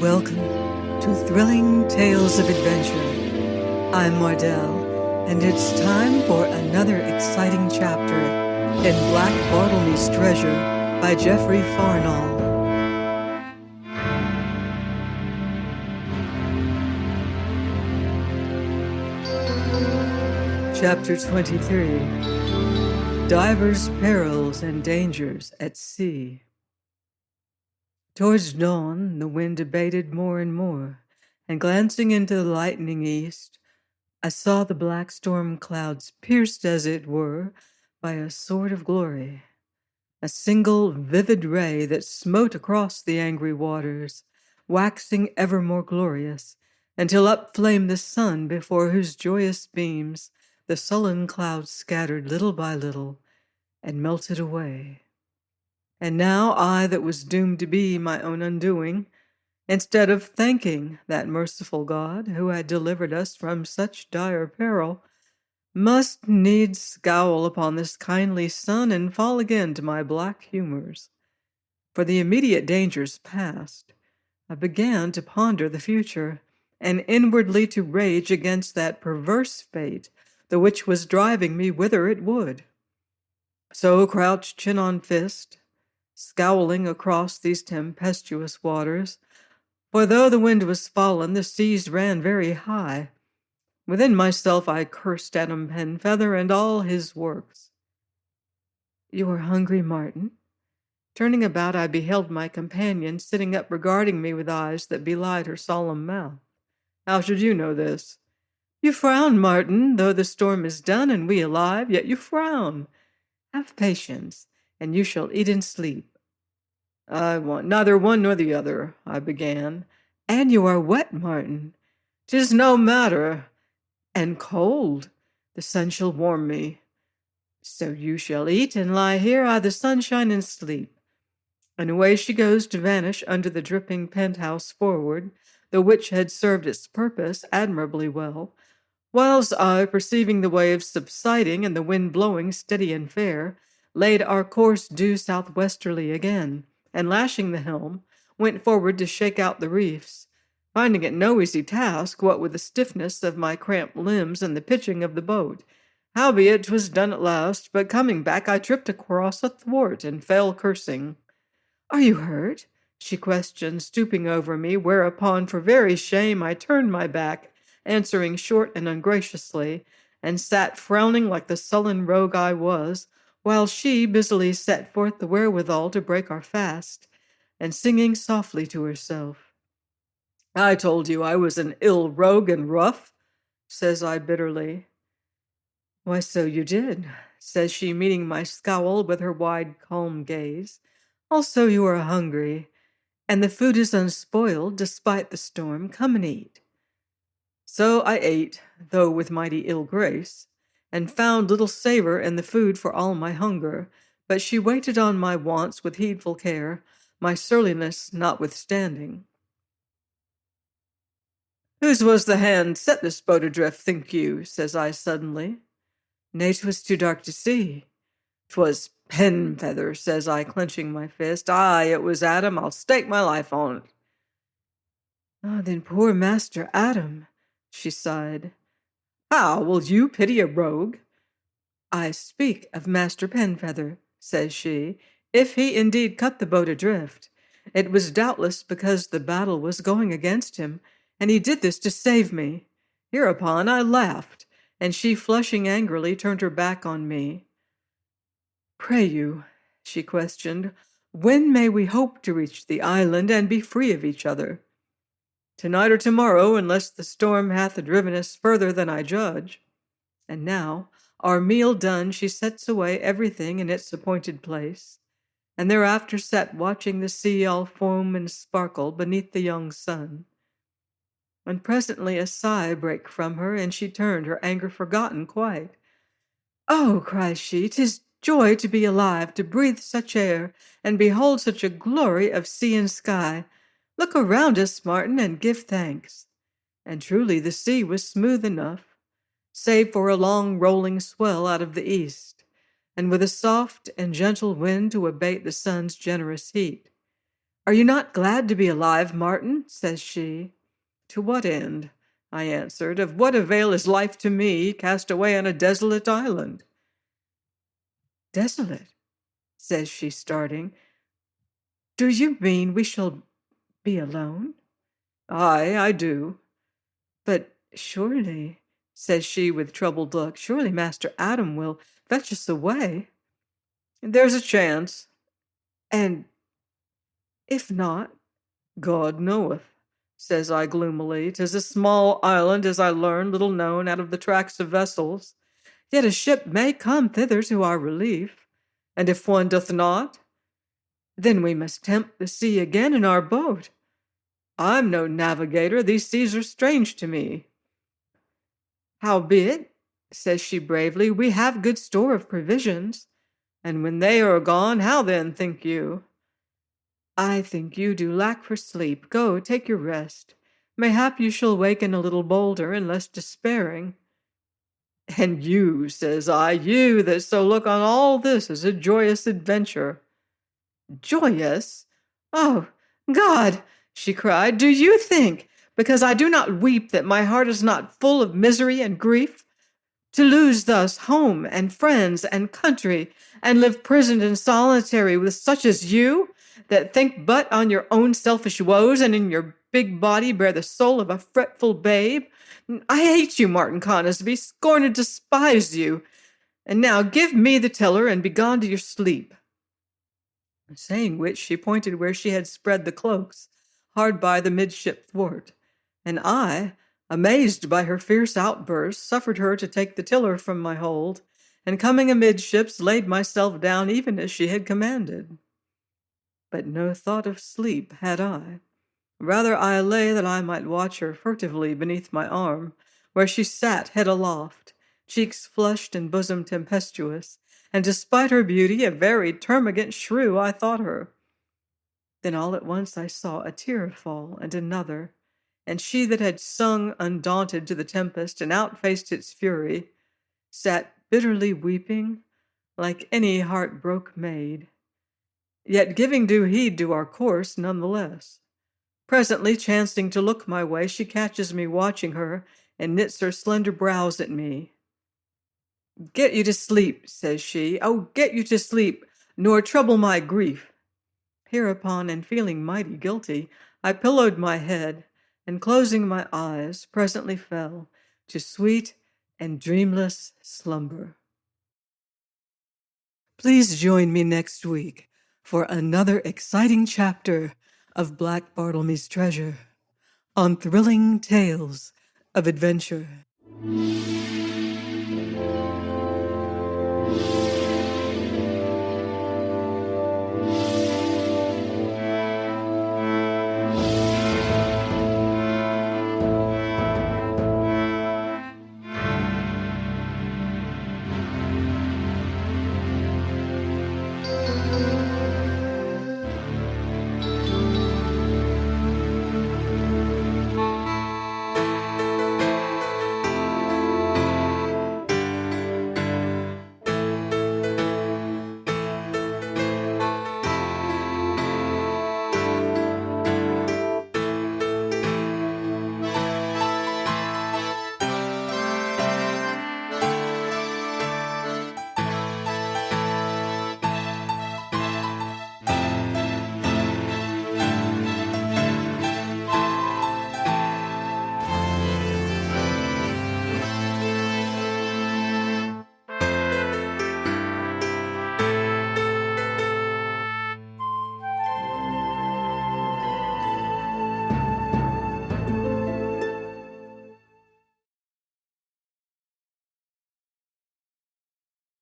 Welcome to Thrilling Tales of Adventure. I'm Mardell, and it's time for another exciting chapter in Black Bartlemy's Treasure by Geoffrey Farnall. Chapter 23. Divers' Perils and Dangers at Sea. Towards dawn, the wind abated more and more, and glancing into the lightening east, I saw the black storm clouds pierced, as it were, by a sword of glory, a single vivid ray that smote across the angry waters, waxing ever more glorious, until up flamed the sun, before whose joyous beams the sullen clouds scattered little by little and melted away. And now I, that was doomed to be my own undoing, instead of thanking that merciful God who had delivered us from such dire peril, must needs scowl upon this kindly sun and fall again to my black humors. For the immediate dangers past, I began to ponder the future, and inwardly to rage against that perverse fate, the which was driving me whither it would. So, crouched chin on fist, scowling across these tempestuous waters, for though the wind was fallen, the seas ran very high. Within myself I cursed Adam Penfeather and all his works. "You are hungry, Martin?" Turning about, I beheld my companion sitting up regarding me with eyes that belied her solemn mouth. "How should you know this?" "You frown, Martin, though the storm is done and we alive, yet you frown. Have patience, and you shall eat and sleep." "I want neither one nor the other," I began. "And you are wet, Martin." "'Tis no matter. And cold. The sun shall warm me." "So you shall eat and lie here i' the sunshine and sleep." And away she goes to vanish under the dripping penthouse forward, the which had served its purpose admirably well, whilst I, perceiving the waves subsiding and the wind blowing steady and fair, laid our course due southwesterly again, and lashing the helm, went forward to shake out the reefs, finding it no easy task, what with the stiffness of my cramped limbs and the pitching of the boat. Howbeit 'twas done at last, but coming back I tripped across a thwart and fell cursing. "Are you hurt?" she questioned, stooping over me, whereupon for very shame I turned my back, answering short and ungraciously, and sat frowning like the sullen rogue I was, while she busily set forth the wherewithal to break our fast, and singing softly to herself. "I told you I was an ill rogue and rough," says I bitterly. "Why, so you did," says she, meeting my scowl with her wide, calm gaze. "Also you are hungry, and the food is unspoiled despite the storm. Come and eat." So I ate, though with mighty ill grace, and found little savor in the food for all my hunger, but she waited on my wants with heedful care, my surliness notwithstanding. "Whose was the hand set this boat adrift, think you?" says I suddenly. "Nay, 'twas too dark to see." "'Twas Penfeather," says I, clenching my fist. "Aye, it was Adam. I'll stake my life on it." "Ah, then poor Master Adam," she sighed. "How will you pity a rogue?" "I speak of Master Penfeather," says she. "If he indeed cut the boat adrift, it was doubtless because the battle was going against him, and he did this to save me." Hereupon I laughed, and she, flushing angrily, turned her back on me. "Pray you," she questioned, "when may we hope to reach the island and be free of each other?" "Tonight or tomorrow, unless the storm hath driven us further than I judge." And now, our meal done, she sets away everything in its appointed place, and thereafter sat watching the sea all foam and sparkle beneath the young sun. And presently a sigh brake from her, and she turned, her anger forgotten quite. "Oh," cries she, "'tis joy to be alive, to breathe such air, and behold such a glory of sea and sky. Look around us, Martin, and give thanks." And truly the sea was smooth enough, save for a long rolling swell out of the east, and with a soft and gentle wind to abate the sun's generous heat. Are you not glad to be alive, Martin? Says she. To what end? I answered. Of what avail is life to me, cast away on a desolate island? Desolate, says she, starting. Do you mean we shall be alone? Aye, I do. But surely, says she with troubled look, surely Master Adam will fetch us away. There's a chance. And if not, God knoweth, says I gloomily. 'Tis a small island, as I learn, little known out of the tracks of vessels. Yet a ship may come thither to our relief. And if one doth not, then we must tempt the sea again in our boat. I'm no navigator, these seas are strange to me. Howbeit, says she bravely, we have good store of provisions, and when they are gone, how then, think you? I think you do lack for sleep. Go, take your rest. Mayhap you shall waken a little bolder and less despairing. And you, says I, you that so look on all this as a joyous adventure. Joyous? Oh, God, she cried, do you think, because I do not weep, that my heart is not full of misery and grief? To lose thus home and friends and country, and live prisoned and solitary with such as you, that think but on your own selfish woes, and in your big body bear the soul of a fretful babe. I hate you, Martin Conisbee, scorn and despise you. And now give me the tiller and begone to your sleep. Saying which, she pointed where she had spread the cloaks, hard by the midship thwart, and I, amazed by her fierce outburst, suffered her to take the tiller from my hold, and coming amidships, laid myself down even as she had commanded. But no thought of sleep had I. Rather I lay that I might watch her furtively beneath my arm, where she sat head aloft, cheeks flushed and bosom tempestuous, and despite her beauty, a very termagant shrew I thought her. Then all at once I saw a tear fall, and another, and she that had sung undaunted to the tempest and outfaced its fury, sat bitterly weeping like any heart-broke maid, yet giving due heed to our course none the less. Presently, chancing to look my way, she catches me watching her, and knits her slender brows at me. Get you to sleep, says she. Oh, get you to sleep, nor trouble my grief. Hereupon, and feeling mighty guilty, I pillowed my head, and closing my eyes, presently fell to sweet and dreamless slumber. Please join me next week for another exciting chapter of Black Bartlemy's Treasure on thrilling tales of adventure.